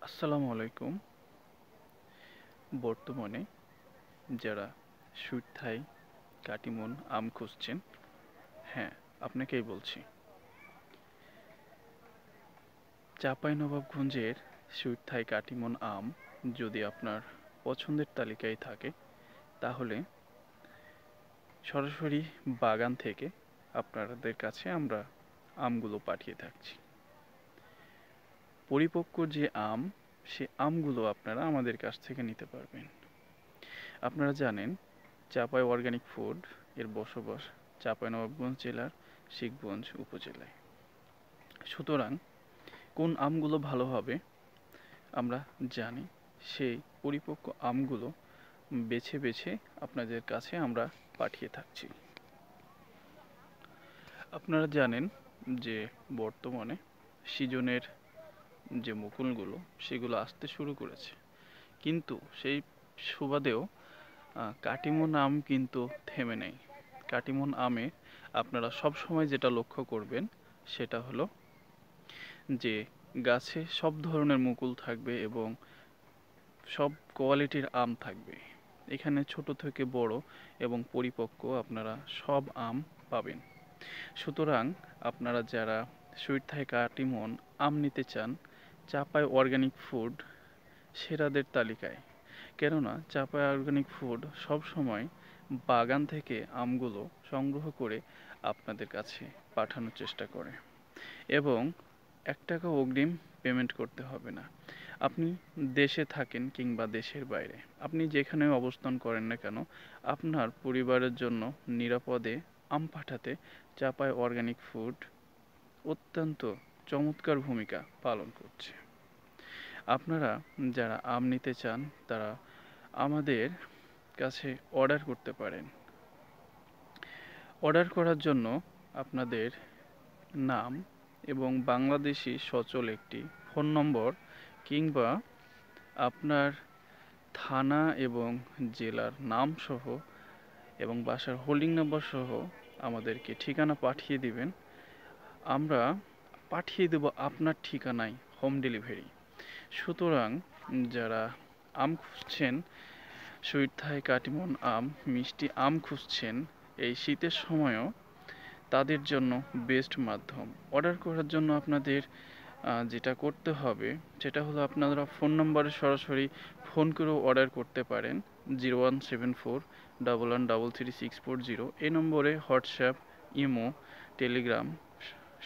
আসসালামু আলাইকুম। বর্তমানে যারা সুইট থাই, কাটিমন আম খুঁজছেন, হ্যাঁ, আপনাকেই বলছি। চাঁপাইনবাবগঞ্জের সুইট থাই কাটিমন আম যদি আপনার পছন্দের তালিকায় থাকে, তাহলে সরাসরি বাগান থেকে আপনাদের কাছে আমরা আমগুলো পাঠিয়ে থাকছি। পরিপক্ক যে আম, সে আমগুলো আপনারা আমাদের কাছ থেকে নিতে পারবেন। আপনারা জানেন চাঁপাই অর্গানিক ফুড এর বসবাস চাঁপাইনবাবগঞ্জ জেলার শিখগঞ্জ উপজেলায়। সুতরাং কোন আমগুলো ভালো হবে আমরা জানি, সেই পরিপক্ক আমগুলো বেছে বেছে আপনাদের কাছে আমরা পাঠিয়ে থাকছি। আপনারা জানেন যে বর্তমানে সিজনের যে মুকুলগুলো সেগুলো আসতে শুরু করেছে, কিন্তু সেই সুবাদেও কাটিমন আম কিন্তু থেমে নেই। কাটিমন আমে আপনারা সব সময় যেটা লক্ষ্য করবেন সেটা হলো যে গাছে সব ধরনের মুকুল থাকবে এবং সব কোয়ালিটির আম থাকবে। এখানে ছোট থেকে বড় এবং পরিপক্ক আপনারা সব আম পাবেন। সুতরাং আপনারা যারা সুইট থাই কাটিমন আম নিতে চান, চাঁপাই অর্গানিক ফুড সেরাদের তালিকায়। কেননা চাঁপাই অর্গানিক ফুড সবসময় বাগান থেকে আমগুলো সংগ্রহ করে আপনাদের কাছে পাঠানোর চেষ্টা করে এবং ৳1 অগ্রিম পেমেন্ট করতে হবে না। আপনি দেশে থাকেন কিংবা দেশের বাইরে, আপনি যেখানে অবস্থান করেন না কেন, আপনার পরিবারের জন্য নিরাপদে আম পাঠাতে চাঁপাই অর্গানিক ফুড অত্যন্ত চমৎকার ভূমিকা পালন করছে। আপনারা যারা আম নিতে চান তারা আমাদের কাছে অর্ডার করতে পারেন। অর্ডার করার জন্য আপনাদের নাম এবং বাংলাদেশি সচল একটি ফোন নম্বর কিংবা আপনার থানা এবং জেলার নাম সহ এবং বাসার হোল্ডিং নাম্বার সহ আমাদেরকে ঠিকানা পাঠিয়ে দিবেন। আমরা পাঠিয়ে দেব আপনার ঠিকানায় হোম ডেলিভারি। সুতরাং যারা আম খুঁজছেন, সুইট থাই কাটিমন আম, মিষ্টি আম খুঁজছেন এই শীতের সময়ও, তাদের জন্য বেস্ট মাধ্যম। অর্ডার করার জন্য আপনাদের যেটা করতে হবে সেটা হলো আপনারা ফোন নম্বরে সরাসরি ফোন করেও অর্ডার করতে পারেন। 017411333640 এই নম্বরে হোয়াটসঅ্যাপ, ইমো, টেলিগ্রাম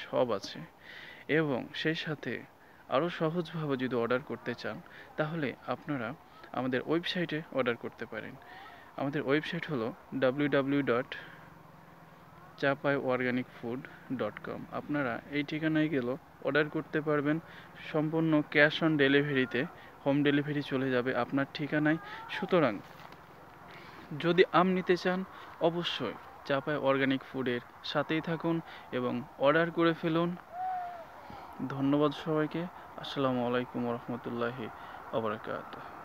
সব আছে। এবং সেই সাথে আরও সহজভাবে যদি অর্ডার করতে চান তাহলে আপনারা আমাদের ওয়েবসাইটে অর্ডার করতে পারেন। আমাদের ওয়েবসাইট হলো www.chapayorganicfood.com। আপনারা এই ঠিকানায় গেলেও অর্ডার করতে পারবেন। সম্পূর্ণ ক্যাশ অন ডেলিভারিতে হোম ডেলিভারি চলে যাবে আপনার ঠিকানায়। সুতরাং যদি আম নিতে চান অবশ্যই চাঁপাই অর্গানিক ফুডের সাথেই থাকুন এবং অর্ডার করে ফেলুন। ধন্যবাদ সবাইকে। আসসালামু আলাইকুম রহমতুল্লাহি ওয়া বারাকাতুহু।